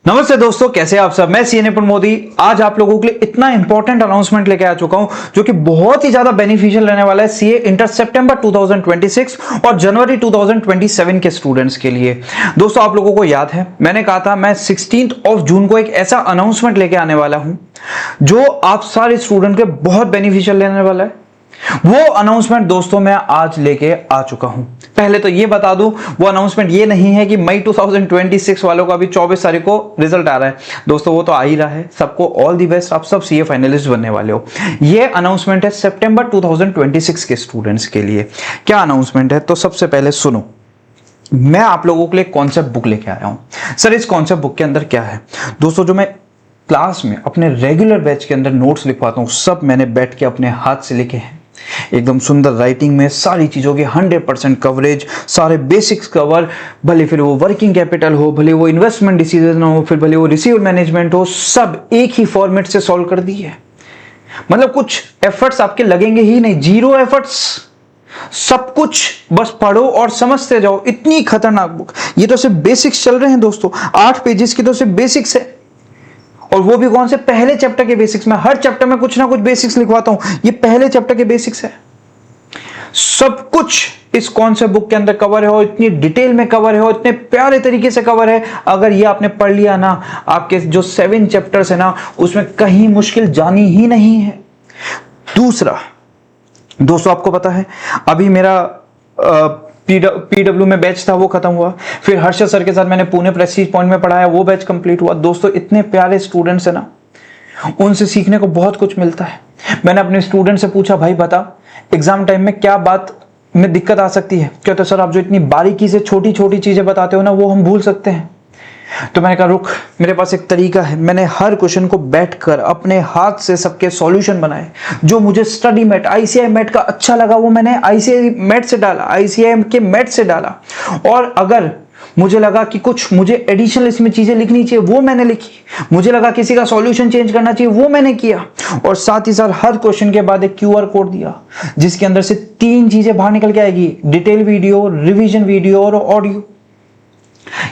नमस्ते दोस्तों, कैसे आप सब। मैं सी निपुण मोदी आज आप लोगों के लिए इतना इंपॉर्टेंट अनाउंसमेंट लेके आ चुका हूं जो कि बहुत ही ज्यादा बेनिफिशियल रहने वाला है सीए इंटर सितंबर 2026 और जनवरी 2027 के स्टूडेंट्स के लिए। दोस्तों, आप लोगों को याद है मैंने कहा था मैं 16 जून को एक ऐसा अनाउंसमेंट लेके आने वाला हूं जो आप सारे स्टूडेंट के बहुत बेनिफिशियल रहने वाला है। वो अनाउंसमेंट दोस्तों मैं आज लेके आ चुका हूं। पहले तो ये बता दूं, वो अनाउंसमेंट ये नहीं है कि मई 2026 वालों का भी 24 तारीख को रिजल्ट आ रहा है। दोस्तों वो तो आ ही रहा है। सबको ऑल दी बेस्ट, आप सब सीए फाइनलिस्ट बनने वाले हो। ये अनाउंसमेंट है सितंबर 2026 के स्टूडेंट्स के लिए। क्या अनाउंसमेंट है तो सबसे पहले सुनो। मैं आप लोगों के लिए कॉन्सेप्ट बुक लेके आया हूं। सर इस कॉन्सेप्ट बुक के अंदर क्या है दोस्तों, जो मैं क्लास में अपने रेगुलर बैच के अंदर नोट्स लिखवाता हूं सब मैंने बैठ के अपने हाथ से लिखे हैं। एकदम सुंदर राइटिंग में सारी चीजों की 100% कवरेज, सारे बेसिक्स कवर, भले फिर वो वर्किंग कैपिटल हो, भले वो इन्वेस्टमेंट डिसीजन हो, फिर भले वो रिसीव मैनेजमेंट हो, सब एक ही फॉर्मेट से सॉल्व कर दी है। मतलब कुछ एफर्ट्स आपके लगेंगे ही नहीं, जीरो एफर्ट्स, सब कुछ बस पढ़ो और समझते जाओ। इतनी खतरनाक बुक। ये तो सिर्फ बेसिक्स चल रहे हैं दोस्तों, 8 पेजेस की तो सिर्फ बेसिक्स है, और वो भी कौन से, पहले चैप्टर के बेसिक्स में। हर चैप्टर में कुछ ना कुछ बेसिक्स लिखवाता हूं, ये पहले चैप्टर के बेसिक्स है। सब कुछ इस कॉन्सेप्ट बुक के अंदर कवर है और इतनी डिटेल में कवर है और इतने प्यारे तरीके से कवर है। अगर ये आपने पढ़ लिया ना, आपके जो 7 चैप्टर्स है ना, उसमें कहीं मुश्किल जानी ही नहीं है। दूसरा दोस्तों, आपको पता है अभी मेरा पीडब्ल्यू में बैच था, वो खत्म हुआ। फिर हर्षद सर के साथ मैंने पुणे प्रेस्टीज पॉइंट में पढ़ाया, वो बैच कंप्लीट हुआ। दोस्तों इतने प्यारे स्टूडेंट्स है ना, उनसे सीखने को बहुत कुछ मिलता है। मैंने अपने स्टूडेंट से पूछा, भाई बता एग्जाम टाइम में क्या बात में दिक्कत आ सकती है। कहते सर आप जो इतनी बारीकी से छोटी छोटी चीजें बताते हो ना, वो हम भूल सकते हैं। तो मैंने कहा रुक, मेरे पास एक तरीका है। मैंने हर क्वेश्चन को बैठकर अपने हाथ से सबके सॉल्यूशन बनाए। जो मुझे स्टडी मैट, आईसीआई मैट का अच्छा लगा वो मैंने आईसीआई मैट से डाला, आईसीआई के मैट से डाला। और अगर मुझे लगा कि कुछ मुझे एडिशनल इसमें चीजें लिखनी चाहिए, वो मैंने लिखी। मुझे लगा किसी का सॉल्यूशन चेंज करना चाहिए, वो मैंने किया। और साथ ही साथ हर क्वेश्चन के बाद एक क्यूआर कोड दिया, जिसके अंदर से 3 चीजें बाहर निकल के आएगी, डिटेल वीडियो, रिवीजन वीडियो और ऑडियो।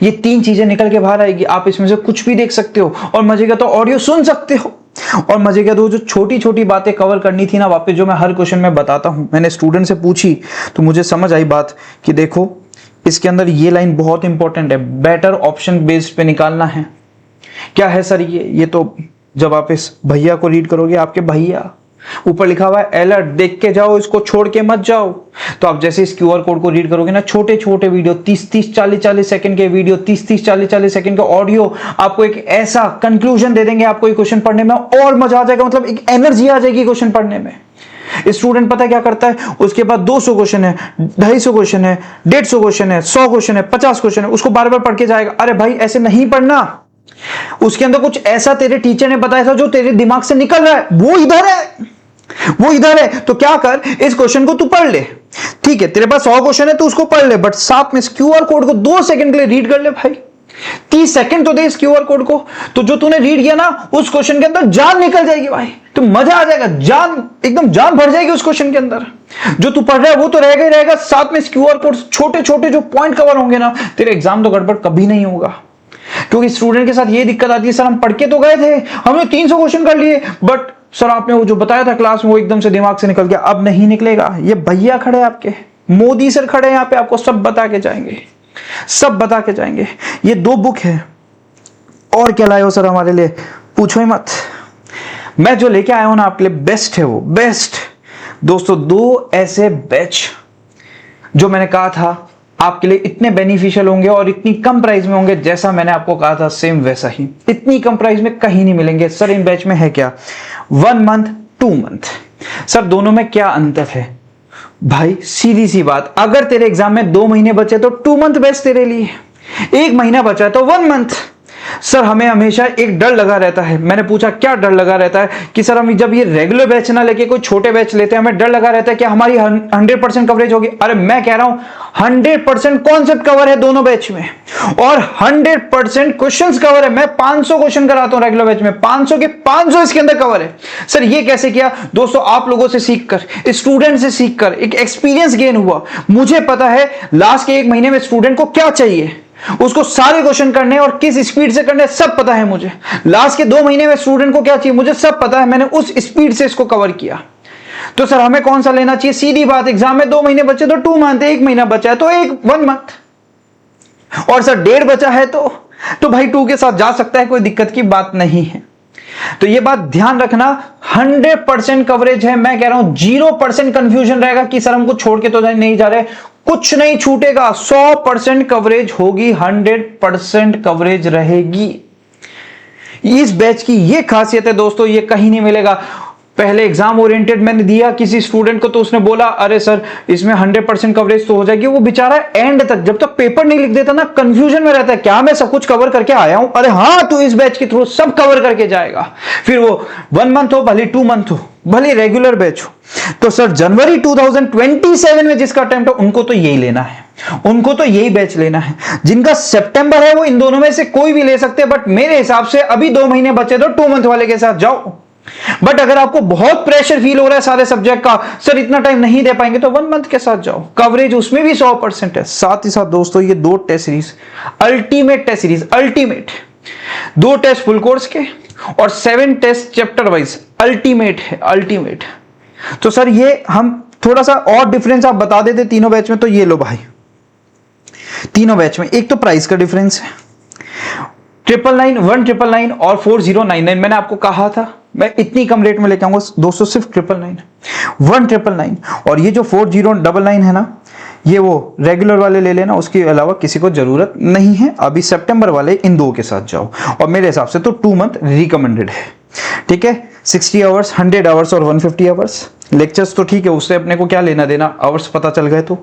ये 3 चीजें निकल के बाहर आएगी। आप इसमें से कुछ भी देख सकते हो और मजे का तो ऑडियो सुन सकते हो। और मजे का तो जो छोटी छोटी बातें कवर करनी थी ना वापस, जो मैं हर क्वेश्चन में बताता हूं, मैंने स्टूडेंट से पूछी तो मुझे समझ आई बात कि देखो इसके अंदर ये लाइन बहुत इंपॉर्टेंट है, बेटर ऑप्शन बेस्ड पे निकालना है। क्या है सर ये तो जब आप इस भैया को रीड करोगे, आपके भैया ऊपर लिखा हुआ है अलर्ट, देख के जाओ, इसको छोड़ के मत जाओ। तो आप जैसे इस क्यूआर कोड को रीड करोगे ना, छोटे छोटे वीडियो, 30-30 40-40 सेकंड के वीडियो, 30-30 40-40 सेकंड का ऑडियो, आपको एक ऐसा कंक्लूजन दे देंगे आपको ये क्वेश्चन पढ़ने में और मजा आ जाएगा। मतलब एक एनर्जी आ जाएगी क्वेश्चन पढ़ने में। स्टूडेंट पता है क्या करता है, उसके बाद 200 क्वेश्चन है, 250 क्वेश्चन है, 150 क्वेश्चन है, 100 क्वेश्चन है, 50 क्वेश्चन है, उसको बार बार पढ़ के जाएगा। अरे भाई ऐसे नहीं पढ़ना। उसके अंदर कुछ ऐसा तेरे टीचर ने बताया था जो तेरे दिमाग से निकल रहा है, वो इधर है, वो इधर है। तो क्या कर, इस क्वेश्चन को तू पढ़ ले। ठीक है, तेरे पास 100 क्वेश्चन है तो उसको पढ़ ले, बट साथ में इस क्यूआर कोड को 2 सेकंड के लिए रीड कर ले भाई। 30 सेकंड तो दे इस क्यूआर कोड को। तो जो तूने रीड किया ना, उस क्वेश्चन के अंदर जान निकल जाएगी भाई। तो मजा आ जाएगा, जान एकदम जान भर जाएगी उस क्वेश्चन के अंदर। जो तू पढ़ रहा है वो तो रहेगा ही रहेगा, साथ में इस क्यूआर कोड छोटे छोटे जो पॉइंट कवर होंगे ना, तेरे एग्जाम तो गड़बड़ कभी नहीं होगा। क्योंकि स्टूडेंट के साथ ये दिक्कत आती है, सर हम पढ़ के तो गए थे, हमने 300 क्वेश्चन कर लिए, बट सर आपने वो जो बताया था क्लास में वो एकदम से दिमाग से निकल गया। अब नहीं निकलेगा। ये भैया खड़े आपके, मोदी सर खड़े यहाँ पे, आपको सब बता के जाएंगे, सब बता के जाएंगे। ये 2 बुक है। और क्या लाए हो सर हमारे लिए, पूछो ही मत। मैं जो लेके आया हूं ना आपके लिए, बेस्ट है वो, बेस्ट। दोस्तों 2 ऐसे बैच जो मैंने कहा था आपके लिए इतने बेनिफिशियल होंगे और इतनी कम प्राइस में होंगे, जैसा मैंने आपको कहा था सेम वैसा ही। इतनी कम प्राइस में कहीं नहीं मिलेंगे। सर इन बैच में है क्या, 1 मंथ 2 मंथ। सर दोनों में क्या अंतर है भाई, सीधी सी बात। अगर तेरे एग्जाम में 2 महीने बचे तो 2 मंथ बेस्ट तेरे लिए, 1 महीना बचा तो 1 मंथ। सर हमें हमेशा एक डर लगा रहता है। मैंने पूछा क्या डर लगा रहता है, कि सर हम जब ये रेगुलर बैच ना लेके कोई छोटे बैच लेते हैं, हमें डर लगा रहता है कि हमारी 100% कवरेज होगी। अरे मैं कह रहा हूं 100% कॉन्सेप्ट कवर है दोनों बैच में, और 100% क्वेश्चंस कवर है। मैं 500 क्वेश्चन कराता हूं रेगुलर बैच में, 500 के 500 इसके अंदर कवर है। सर ये कैसे किया दोस्तों, आप लोगों से सीखकर, स्टूडेंट से सीखकर, एक एक्सपीरियंस गेन हुआ। मुझे पता है लास्ट के 1 महीने में स्टूडेंट को क्या चाहिए, उसको सारे क्वेश्चन करने और किस स्पीड से करने सब पता है मुझे। लास्ट के 2 महीने में स्टूडेंट को क्या चाहिए मुझे सब पता है, मैंने उस स्पीड से इसको कवर किया। तो सर हमें कौन सा लेना चाहिए? सीधी बात, एग्जाम में 2 महीने बचे तो 2 मंथ, 1 महीना बचा है तो 1 मंथ, और सर 1.5 बचा है तो भाई 2 के साथ जा सकता है, कोई दिक्कत की बात नहीं है। तो ये बात ध्यान रखना, 100% कवरेज है। मैं कह रहा हूं 0% कंफ्यूजन रहेगा कि सर हमको छोड़ के तो नहीं जा रहे, कुछ नहीं छूटेगा, 100% कवरेज होगी, 100% कवरेज रहेगी। इस बैच की ये खासियत है दोस्तों, ये कहीं नहीं मिलेगा। पहले एग्जाम ओरिएंटेड मैंने दिया किसी स्टूडेंट को, तो उसने बोला अरे सर इसमें 100% कवरेज तो हो जाएगी। वो बेचारा एंड तक जब तक पेपर नहीं लिख देता ना कंफ्यूजन में रहता है, क्या मैं सब कुछ कवर करके आया हूं? अरे हाँ, तू इस बैच के थ्रू सब कवर करके जाएगा। फिर वो 1 मंथ हो, भले 2 मंथ हो, भले रेगुलर बैच हो। तो सर जनवरी 2027 में जिसका अटेम्प्ट हो उनको तो यही लेना है, उनको तो यही बैच लेना है। जिनका सितंबर है वो इन दोनों में से कोई भी ले सकते हैं, बट मेरे हिसाब से अभी 2 महीने बचे तो 2 मंथ वाले के साथ जाओ। बट अगर आपको बहुत प्रेशर फील हो रहा है सारे सब्जेक्ट का, सर इतना टाइम नहीं दे पाएंगे, तो 1 मंथ के साथ जाओ, कवरेज उसमें भी 100% है। साथ ही साथ दोस्तों ये 2 test series, ultimate test series, ultimate 2 test full course के और 7 टेस्ट चैप्टर वाइज, अल्टीमेट है, अल्टीमेट। तो सर ये हम थोड़ा सा और डिफरेंस आप बता देते तीनों बैच में, तो ये लो भाई, तीनों बैच में एक तो प्राइस का डिफरेंस है, 999, 1999 और 4099। मैंने आपको कहा था मैं इतनी कम रेट में लेके आऊंगा दोस्तों, सिर्फ 999, 1999। और ये जो 4099 है ना, ये वो रेगुलर वाले ले लेना, उसके अलावा किसी को जरूरत नहीं है। अभी सितंबर वाले इन 2 के साथ जाओ, और मेरे हिसाब से तो 2 मंथ रिकमेंडेड है, ठीक है। 60 आवर्स, 100 आवर्स और 150 आवर्स लेक्चर्स तो ठीक है, उससे अपने को क्या लेना देना, आवर्स पता चल गए तो।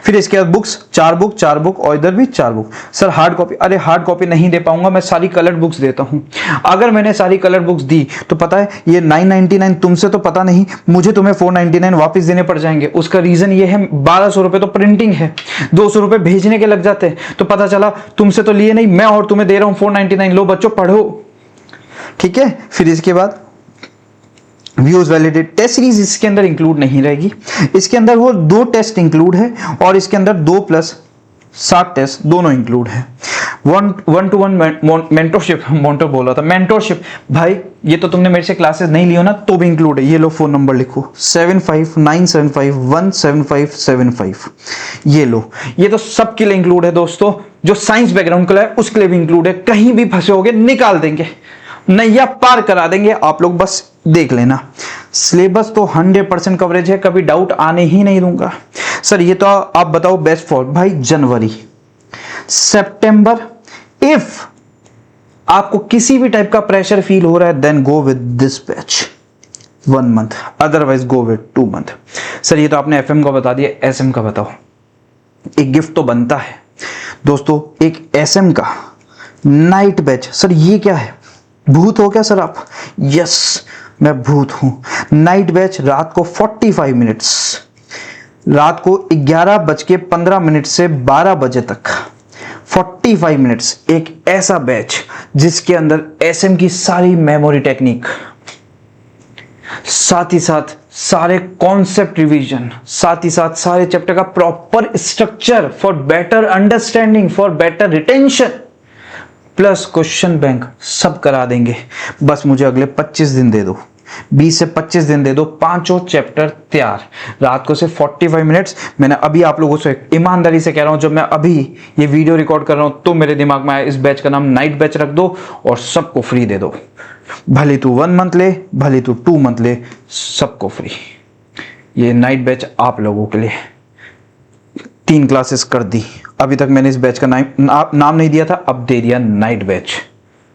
फिर इसके बाद बुक्स, 4 बुक और इधर भी 4 बुक। सर हार्ड कॉपी, अरे हार्ड कॉपी नहीं दे पाऊंगा, मैं सारी कलर्ड बुक्स देता हूं। अगर मैंने सारी कलर्ड बुक्स दी तो पता है ये 999 तुमसे तो पता नहीं, मुझे तुम्हें 499 वापस देने पड़ जाएंगे। उसका रीजन ये है 1200 रुपए तो प्रिंटिंग है, 200 रुपए भेजने के लग जाते हैं, तो पता चला तुमसे तो लिए नहीं मैं, और तुम्हें दे रहा हूं 499, लो बच्चों पढ़ो, ठीक है। फिर इसके बाद व्यूज वैलिडेट टेस्ट सीरीज इसके अंदर इंक्लूड नहीं रहेगी, इसके अंदर वो 2 टेस्ट इंक्लूड है, और इसके अंदर 2 + 7 टेस्ट दोनों इंक्लूड है। 1-to-1 मेंटरशिप, मोंटर बोला था, मेंटरशिप भाई ये तो तुमने मेरे से क्लासेस नहीं ली हो ना, तो भी इंक्लूड है। ये लो फोन नंबर लिखो 7597517575, ये लो, ये तो सबके लिए इंक्लूड है दोस्तों। जो साइंस बैकग्राउंड का है उसके लिए भी इंक्लूड है, कहीं भी फंसे होगे निकाल देंगे, नैया पार करा देंगे, आप लोग बस देख लेना। सिलेबस तो 100% कवरेज है, कभी डाउट आने ही नहीं दूंगा। सर ये तो आप बताओ बेस्ट फॉर भाई जनवरी, सितंबर। इफ आपको किसी भी टाइप का प्रेशर फील हो रहा है then go with this batch 1 month, otherwise go with 2 month. Sir ये तो आपने एफएम का बता दिया, एसएम का बताओ। एक गिफ्ट तो बनता है दोस्तों, एक एसएम का नाइट बैच। सर ये क्या है, भूत हो क्या सर आप? यस मैं भूत हूं। नाइट बैच रात को 45 मिनट्स, रात को 11:15 से 12 बजे तक 45 मिनट्स, एक ऐसा बैच जिसके अंदर एसएम की सारी मेमोरी टेक्निक, साथ ही साथ सारे कॉन्सेप्ट रिवीजन, साथ ही साथ सारे चैप्टर का proper structure for better understanding, for better retention, plus question bank सब करा देंगे। बस मुझे अगले 25 दिन दे दो, 20 से 25 दिन दे दो, 5 चैप्टर तैयार। रात को सिर्फ 45 मिनट्स। मैंने अभी आप लोगों से ईमानदारी से कह रहा हूं, जब मैं अभी ये वीडियो रिकॉर्ड कर रहा हूं तो मेरे दिमाग में आया इस बैच का नाम नाइट बैच रख दो और सबको फ्री दे दो। भले तू 1 मंथ ले, भले तू 2 मंथ ले, सबको फ्री। ये नाइट बैच आप लोगों के लिए 3 क्लासेस कर दी। अभी तक मैंने इस बैच का नाम नहीं दिया था, अब दे दिया नाइट बैच,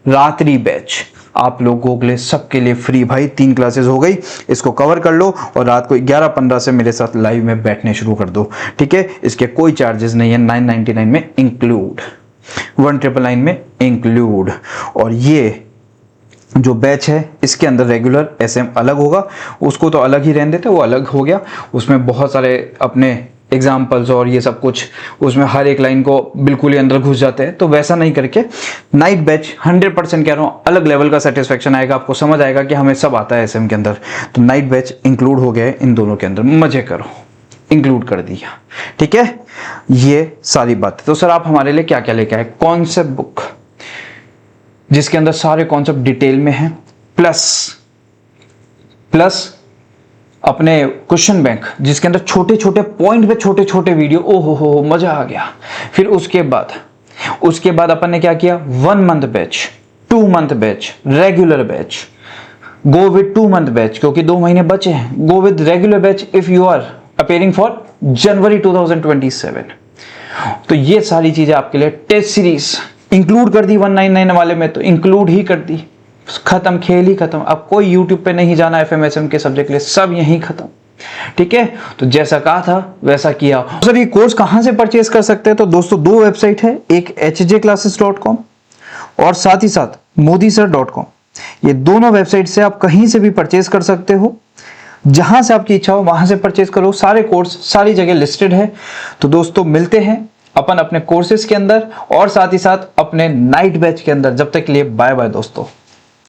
रात्रि बैच आप लोगों के लिए, सबके लिए फ्री भाई। 3 क्लासेस हो गई, इसको कवर कर लो और रात को 11:15 से मेरे साथ लाइव में बैठने शुरू कर दो, ठीक है। इसके कोई चार्जेस नहीं है, 999 में इंक्लूड, 1999 में इंक्लूड। और ये जो बैच है इसके अंदर रेगुलर एसएम अलग होगा, उसको तो अलग ही रहने देते, वो अलग हो गया। उसमें बहुत सारे अपने एग्जाम्पल्स और ये सब कुछ, उसमें हर एक लाइन को बिल्कुल ही अंदर घुस जाते हैं, तो वैसा नहीं करके नाइट बैच 100% कह रहा हूँ, अलग लेवल का सेटिस्फेक्शन आएगा, आपको समझ आएगा कि हमें सब आता है एसएम के अंदर। तो नाइट बैच इंक्लूड हो गया है इन दोनों के अंदर, मजे करो। इंक्लूड कर दिया। ठीक है, ये सारी बात। तो सर आप हमारे लिए क्या क्या लेके आए? कॉन्सेप्ट बुक जिसके अंदर सारे कॉन्सेप्ट डिटेल में हैं, प्लस अपने क्वेश्चन बैंक जिसके अंदर छोटे छोटे पॉइंट पे छोटे छोटे वीडियो। ओहो हो मजा आ गया। फिर उसके बाद अपन ने क्या किया? 1 month batch, 2 month batch, regular batch, go with 2 month batch क्योंकि 2 महीने बचे हैं, go with regular batch if you are appearing for January 2027। तो ये सारी चीजें आपके लिए टेस्ट सीरीज इंक्लूड कर दी 199 वाले में, तो इंक्लूड ही कर दी, खत्म, खेल ही खत्म। अब कोई यूट्यूब पे नहीं जाना FMSM के सब्जेक्ट लिए, सब यहीं खत्म। ठीक है, तो जैसा कहा था वैसा किया। सर ये कोर्स कहां से परचेज कर सकते हैं? तो दोस्तों 2 वेबसाइट है, एक hjclasses.com और साथ ही साथ modisir.com। ये दोनों वेबसाइट से आप कहीं से भी परचेज कर सकते हो, जहां से आपकी इच्छा हो वहां से परचेज करो। सारे कोर्स सारी जगह लिस्टेड है। तो दोस्तों मिलते हैं अपन अपने कोर्सेज के अंदर और साथ ही साथ अपने नाइट बैच के अंदर। जब तक के लिए बाय बाय दोस्तों।